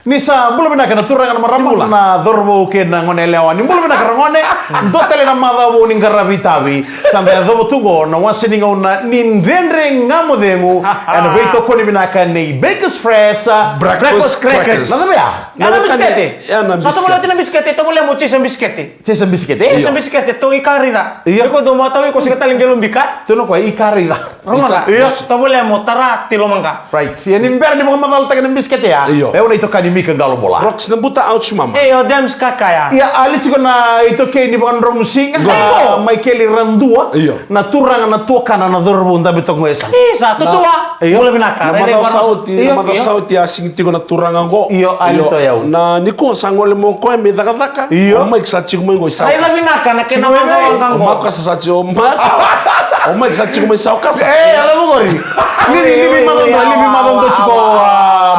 Nisa bulu bina kana turanga na marama na dorbo ke na ngone lewa ni bulu bina kana ngone do tele na mada wo ni ngarabi tabi sambe do tugo na wasini ngona nin rendre ngamo demu ana beito koni bina kana nei Bakers Fresh breakfast crackers na bia na biskete satu mulai tina biskete to mulai mo chesa biskete chesa biskete to ikarida ko do mata ko sikata lingelo bika to no ko ikarida ronga to mulai mo tara tilo mangka right si nin ber ni mga madal taga ng biskete ya e una ito kani mika galo bola Rox na buta out mama o dems kakaya ya ali ko na ito kay ni bukan romusing may keli randua na turanga na tuka na dorbo nda bitok mo esa isa tutua mulai binaka na mata sauti asing tiko na turanga ngo ali to ya na niko sangole mo ko me daga daka o mai sachi mo ngo isa ay labi naka na kena o maka sa sachi o mai sachi mo isa kasa alam mo gori libi madondo chiko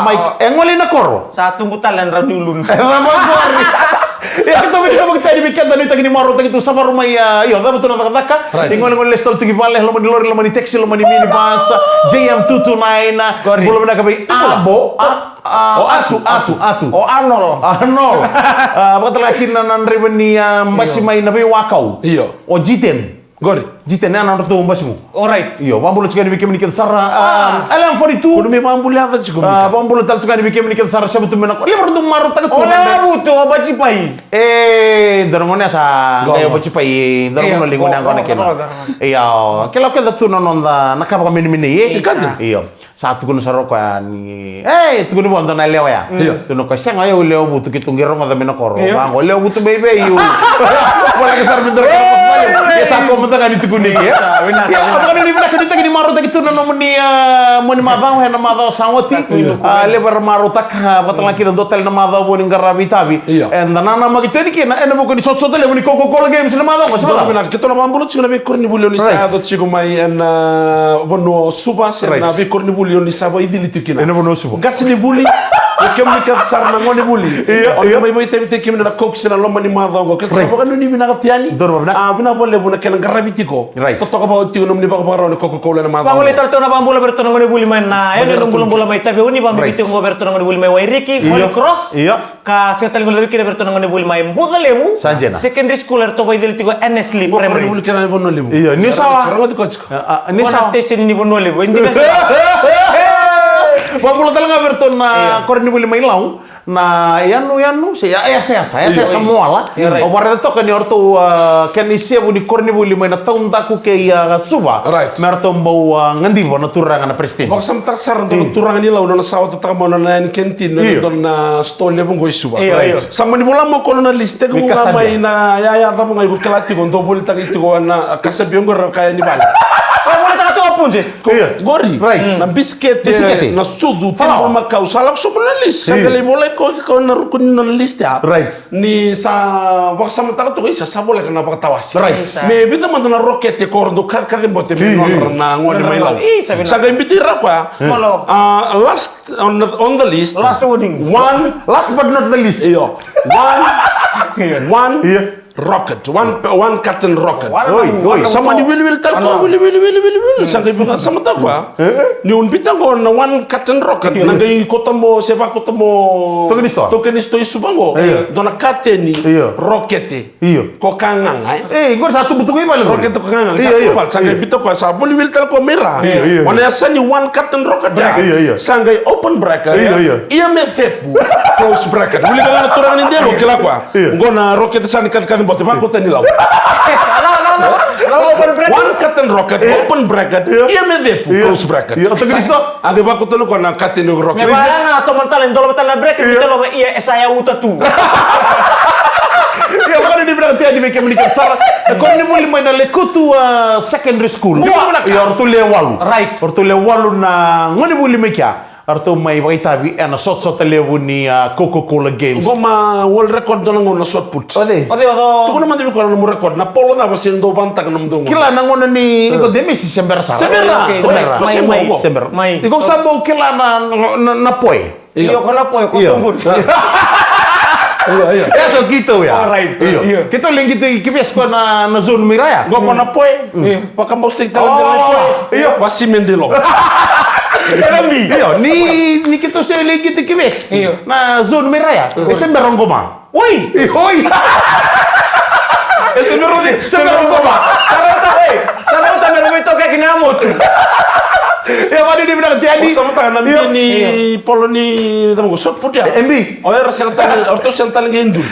Mike engoli na koro satu butalan radulun alam mo gori ya kita magtadi bikin dan itu gini maro tagi tu sama rumah ya yo da betul nak daka ingol lestol tigi vale lo mani lori lo mani taxi lo mani mini bus JM229 belum nak kapi abo atu Arnold betul lagi nan ribeni masih main nabi wakau o jiten Gori, jiten na nanto mbasimu. Alright. Iyo, bambulo chikani bikem nikita sarra. Alam 42. Kuno me bambulo ava chiko. Bambulo tal chikani bikem nikita sarra shabutu mena. Lembra do maro taga tu. Ola buto abachi pai. Dormone sa gayo bachi pai. Dormono lingone angone kena. Iyo, kelo keda tu nonda nakapa kami mini. Iyo. Satu kuno sarro kwa ni. Tu kuno bondo na lewa ya. Tu no kwa senga yo leo butu kitungiro ngoda mena koro. Bango leo butu bebe yo. Wala kesar bentar ya sako mentangan itu kuning ya. Ya apa kan ini bila kita gini maru tak itu nono meni meni madau hena madau sangoti. Lebar maru tak betul lagi dan hotel na madau boni ngarabi tabi. And nana magito ni kena ena bukan di sot le meni Coca-Cola games na madau mas. Betul benar kita na mambulo chiko na be korni bulio ni sa do chiko mai en bono suba se na be korni bulio ni sa bo idili tikina. Ena bono suba. Gasni buli Kem ni kat sar na ngone buli. On mai tebe kem na coke sina lomba ni madau go. Ket sabo kan ni bina tiani. Bina bolle buna kena garabiti ko. To talk about tiyo ni baka baro ni Coca-Cola na madau. Panguli tarto na bambulo berto ngone buli mai na. Ene bulo mai tabe uni bambiti ko berto ngone buli mai Wairiki, Holy Cross. Ka setal ngone Wairiki berto ngone buli mai Budalemu. Secondary school to bay del tigo NSLI primary. Buli kena bono lebu. Iya, ni sawa. Charanga di coach. Ni sawa station ni bono lebu. Indi besa. Bambulo talaga berto na korni buli mai lau. Na yanu saya semua lah. Obarnya tu kan orto kan isia budi korni buli main tahun taku ke ya suba. Merto bau ngandi bona turangan na prestin. Maksam tak sar don turangan ni lau dona sawa tetap mau na kentin dona stol le bungo suba. Sama ni bola mo kono na liste ko mai na ya ta mo ngai ko kelati ko ndo boli tak itu ko na kasabiong ko kaya ni bala. Gori, na biscuit na sudu tempo makau salak super list. Sagale boleh ko na rukun na list ya. Ni sa waksa mata to isa sa boleh kana pagtawas. Me bita man na rocket ko do ka bote me na ngone mai law. Saga imbitira kwa. Last on the list. Last warning. Last but not the least. One rocket, one carton rocket. Sama ni will tal ko will. Sangkai bukan sama tak kwa. Ni unbita ko na one carton rocket. Nangai kota mo sepa kota mo. Tokenisto isu bango. Dona kateni rocket. Ko kangang ai. Gua satu butuh ini paling. Rocket ko kangang. Sangkai bita ko sa will tal ko merah. Wana yasani one carton rocket ya. Sangkai open bracket. Iya me fepu close bracket. Will ka turang ni dia ko kila kwa. Ngona rocket sani kan bote pa kota ni law. One carton rocket, open bracket, iya me vepu close bracket. Atau Kristo? Age ba kota ko na carton rocket. Me bana to mental ndolo mental bracket itu lo iya saya uta tu. Ya bukan di bilang tiada mereka menikah sar. Kau ni boleh main dalam kutu secondary school. Ya ortu lewalu. Ortu lewalu na ngoni boleh mereka. Arto mai tabi ana sot lewu ni Coca-Cola games. Goma world record dona ngona shot put. Ode. Tu kono mandi ko no record na polo na basin do bantak nam do. Kila na ngona ni iko demi si sember sar. Sember. Mai. Iko sambo kila na poi. Iyo kono poi ko tunggu. Iya. Ya so gitu ya. Alright. Iya. Kita link kita kibias ko na zone miraya. Gua kono poi. Pakam posting talan de poi. Iya. Wasi mendelo. Rambi. Iyo, ni kita sele gitu kibes. Iyo. Na zone merah ya. Ese berongoma. Woi. Oi. Ese berongoma. Sarata meron ito kayak ginamot. Ya mari dia bilang jadi. Sama tangan ni polo ni tamo so putia. MB. O era sentan orto sentan ngendur.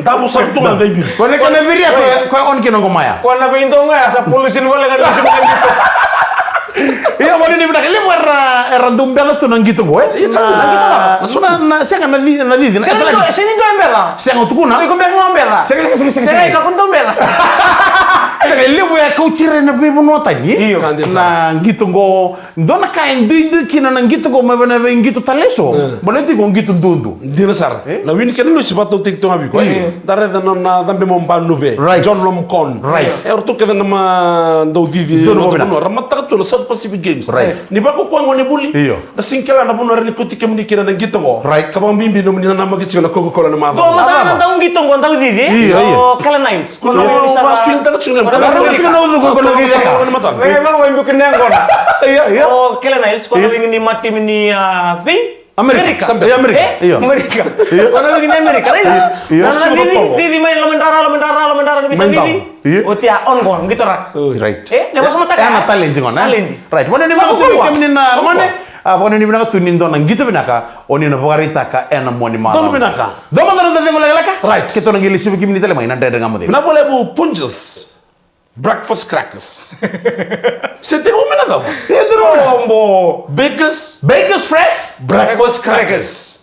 Tabu sabtu nga gaibir. Kone biri ko on kinongoma ya. Kung nabinto nga sa pulusin wala kan gitu. Iya mari dia bilang ele era dumbela tu nang gitu gue. Na saya kan nadi. Sini gue embela. Saya ngutukuna. Gue bilang embela. Saya ikut embela. Saya ele gue kau cire na bebo nota ni. Iyo. Na gitu go. Dona kain dindu kina nang gitu go mabana be gitu taleso. Boleh go gitu dundu. Dina sar. Na win ken lu sibato tiktok abi ko. Dare da non dambe mom panu be. John Lom Con. Right. E orto ke nama do vivi no ramata to South Pacific Games. Right. Ni ba ko ko ngoni buli. Iyo. Da sinkela na buno reni ko tikem ni kina nang gitu go. Right. Kabang bimbi no ni na magitsi na Coca-Cola na ma. Do mata taong gitu kung tahu didi. Iyo. Kala Niles. Kuno wa swing ta tsunga. Baru kita nunggu go kono gitu ka. Memang mau bikin yang kona. Iya. Oh, Kala Niles kalau ingin dimati ini Amerika. Amerika. Iya. Amerika. Kalau ingin Amerika. Iya. Didi main lamentara didi. Oh tia on kon gitu ra. Right. Lewat sama tak. Ana talent jingon. Right. Mana ni Aku mga tu bawa. kami na mana? Pokoknya ni binaka tunin do nang gitu binaka oni na pagarita ka ena moni ma. Don binaka. Do mga na tadi laka. Right. Kita nang gilisi bikini tele mai nanda dengan mo de. Na boleh bu punches. Breakfast crackers. C'était au menada. Sombo. Baker's Bakers fresh breakfast crackers.